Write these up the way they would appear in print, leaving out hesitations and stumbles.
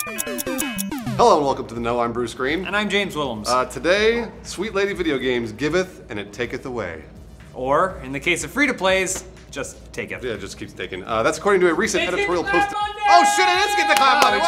Hello and welcome to the Know. I'm Bruce Greene. And I'm James Willems. Today, Sweet Lady Video Games giveth and it taketh away. Or, in the case of free-to-plays, just take it. Yeah, it just keeps taking. That's according to a recent editorial post. Oh shit, it is Get the Clap Monday!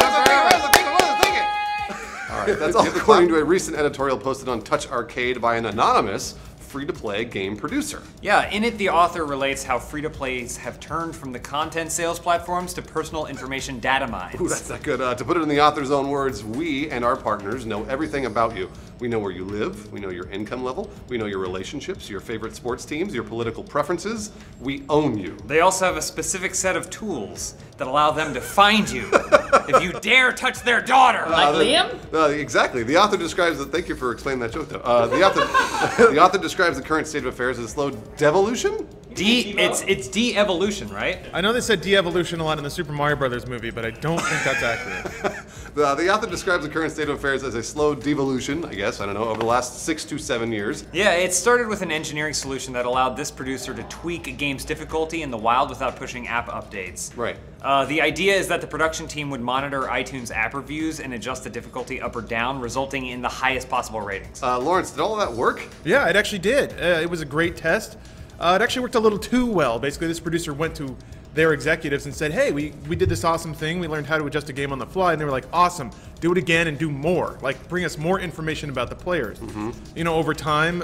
Alright, that's all according to a recent editorial posted on Touch Arcade by an anonymous free-to-play game producer. Yeah, in it the author relates how free-to-plays have turned from the content sales platforms to personal information data mines. Ooh, that's not good. To put it in the author's own words, we and our partners know everything about you. We know where you live, we know your income level, we know your relationships, your favorite sports teams, your political preferences. We own you. They also have a specific set of tools that allow them to find you if you dare touch their daughter. Like Liam? Exactly. The author describes the. Thank you for explaining that joke, though. The author describes the current state of affairs as a slow devolution. It's de-evolution, right? I know they said de-evolution a lot in the Super Mario Brothers movie, but I don't think that's accurate. The author describes the current state of affairs as a slow devolution, I guess, I don't know, over the last 6 to 7 years. Yeah, it started with an engineering solution that allowed this producer to tweak a game's difficulty in the wild without pushing app updates. Right. The idea is that the production team would monitor iTunes app reviews and adjust the difficulty up or down, resulting in the highest possible ratings. Lawrence, did all of that work? Yeah, it actually did. It was a great test. It actually worked a little too well. Basically, this producer went to their executives and said, hey, we did this awesome thing. We learned how to adjust a game on the fly. And they were like, awesome. Do it again and do more. Like, bring us more information about the players. You know, over time,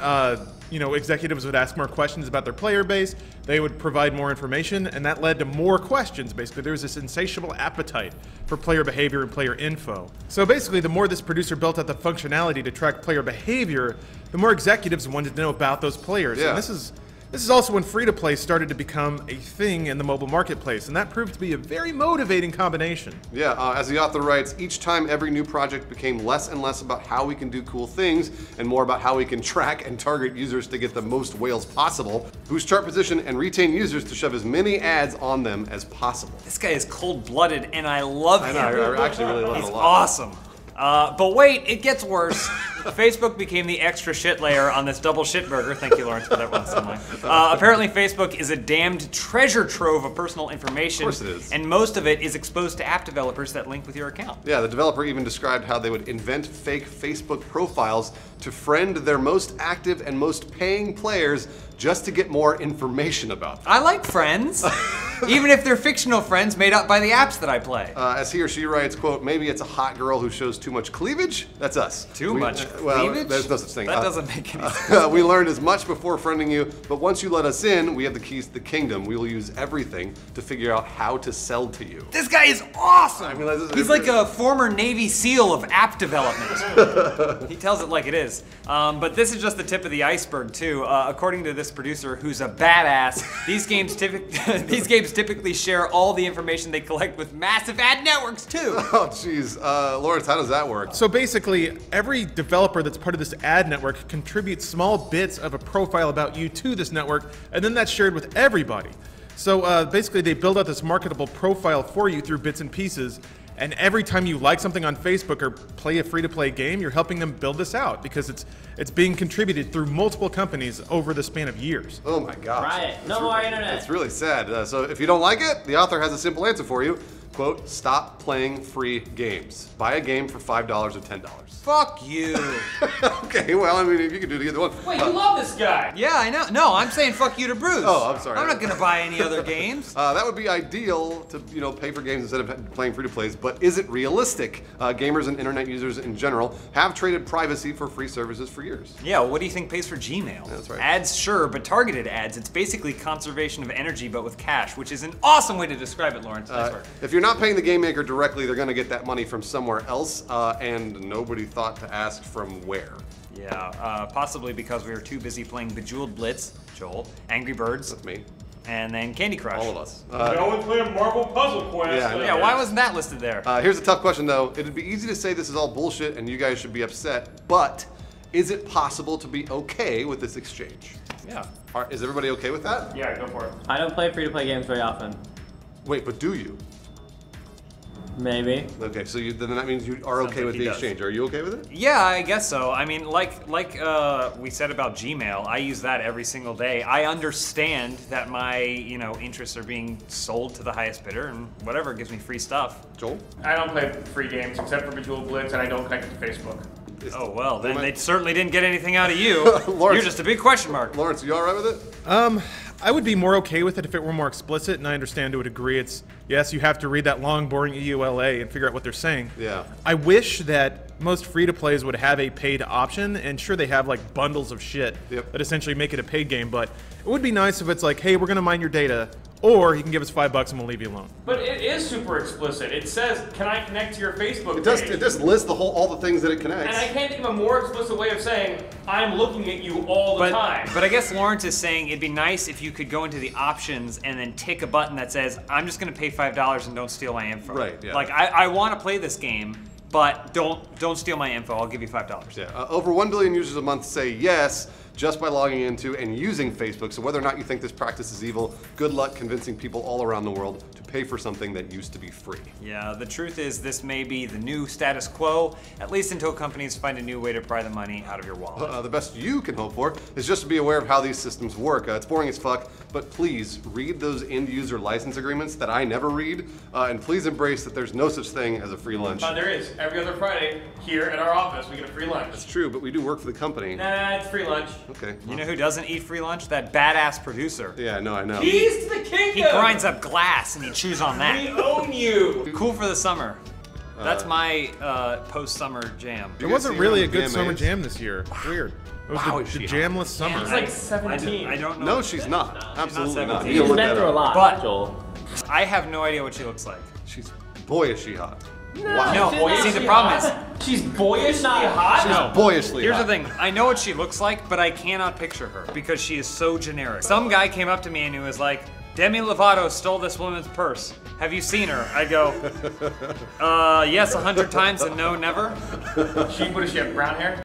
executives would ask more questions about their player base. They would provide more information, and that led to more questions, basically. There was this insatiable appetite for player behavior and player info. So basically, the more this producer built out the functionality to track player behavior, the more executives wanted to know about those players. Yeah. And this is also when free-to-play started to become a thing in the mobile marketplace, and that proved to be a very motivating combination. Yeah, as the author writes, each time every new project became less and less about how we can do cool things and more about how we can track and target users to get the most whales possible, boost chart position, and retain users to shove as many ads on them as possible. This guy is cold-blooded, and I love him. I know, I actually really love him a lot. Awesome. But wait, it gets worse. Facebook became the extra shit layer on this double shit burger. Thank you, Lawrence, for that one. Apparently, Facebook is a damned treasure trove of personal information. Of course it is. And most of it is exposed to app developers that link with your account. Yeah, the developer even described how they would invent fake Facebook profiles to friend their most active and most paying players just to get more information about them. I like friends, even if they're fictional friends made up by the apps that I play. As he or she writes, quote, maybe it's a hot girl who shows too much cleavage. That's us. Too much cleavage? Well, there's no such thing. That doesn't make any sense. We learned as much before friending you, but once you let us in, we have the keys to the kingdom. We will use everything to figure out how to sell to you. This guy is awesome! I mean, he's like a former Navy SEAL of app development. He tells it like it is. But this is just the tip of the iceberg, too. According to this producer, who's a badass, these games typically share all the information they collect with massive ad networks, too. Oh, jeez. Lawrence, how does that work? So basically, every developer that's part of this ad network contributes small bits of a profile about you to this network, and then that's shared with everybody. So basically, they build out this marketable profile for you through bits and pieces. And every time you like something on Facebook or play a free-to-play game, you're helping them build this out because it's being contributed through multiple companies over the span of years. Oh my gosh. Right. No more internet. It's really sad. So if you don't like it, the author has a simple answer for you. Quote, stop playing free games. Buy a game for $5 or $10. Fuck you. Okay, well, I mean, if you could do either one. Wait, you love this guy. Yeah, I know. No, I'm saying fuck you to Bruce. Oh, I'm sorry. I'm not gonna buy any other games. That would be ideal to, pay for games instead of playing free-to-plays, but is it realistic? Gamers and internet users in general have traded privacy for free services for years. Yeah, what do you think pays for Gmail? That's right. Ads, sure, but targeted ads. It's basically conservation of energy, but with cash, which is an awesome way to describe it, Lawrence. Nice work. If you're not paying the game maker directly, they're going to get that money from somewhere else, and nobody thought to ask from where. Yeah, possibly because we were too busy playing Bejeweled Blitz, Joel, Angry Birds, That's me. and then Candy Crush. All of us. We always play a Marvel Puzzle Quest. Yeah, why wasn't that listed there? Here's a tough question, though. It'd be easy to say this is all bullshit and you guys should be upset, but is it possible to be okay with this exchange? Yeah. Is everybody okay with that? Yeah, go for it. I don't play free-to-play games very often. Wait, but do you? Maybe. Okay, so then that means you are okay like with he the does. exchange. Are you okay with it? Yeah, I guess so. I mean, like we said about Gmail, I use that every single day. I understand that my, interests are being sold to the highest bidder and whatever gives me free stuff. Joel? I don't play free games except for Bejeweled Blitz, and I don't connect it to Facebook. Oh, well, then they certainly didn't get anything out of you. Lawrence- You're just a big question mark. Lawrence, you all right with it? I would be more okay with it if it were more explicit, and I understand to a degree it's, yes, you have to read that long, boring EULA and figure out what they're saying. Yeah. I wish that most free-to-plays would have a paid option, and sure, they have like bundles of shit Yep. that essentially make it a paid game, but it would be nice if it's like, hey, we're gonna mine your data, or you can give us $5 and we'll leave you alone. But it is super explicit. It says, "Can I connect to your Facebook It does. page?" It just lists all the things that it connects. And I can't think of a more explicit way of saying, "I'm looking at you all the time." But I guess Lawrence is saying it'd be nice if you could go into the options and then tick a button that says, I'm just gonna pay $5 and don't steal my info. Right, yeah. Like, I want to play this game, but don't steal my info. I'll give you $5. Yeah, over 1 billion users a month say yes just by logging into and using Facebook. So whether or not you think this practice is evil, good luck convincing people all around the world to pay for something that used to be free. Yeah, the truth is this may be the new status quo, at least until companies find a new way to pry the money out of your wallet. The best you can hope for is just to be aware of how these systems work. It's boring as fuck, but please read those end user license agreements that I never read, and please embrace that there's no such thing as a free lunch. There is. Every other Friday, here at our office, we get a free lunch. It's true, but we do work for the company. Nah, it's free lunch. Okay. You know who doesn't eat free lunch? That badass producer. Yeah, no, I know. Keys to the kingdom! He grinds up glass and he chews on We that. own you! Cool for the summer. That's my post-summer jam. It wasn't really a good VMAs? summer jam this year. Weird. It was Wow, the is she jamless summer. It's like 17. I don't know. No, she's not. Absolutely not. 17. You can She's look been that through a up. lot, But- Joel. I have no idea what she looks like. She's boy is she hot. Wow. No, Boyishly see the problem is, hot? She's boyishly hot? no. Boyishly Here's hot. the thing. I know what she looks like, but I cannot picture her because she is so generic. Some guy came up to me and he was like, Demi Lovato stole this woman's purse. Have you seen her? I go, yes, 100 times and no, never. What does she have, brown hair?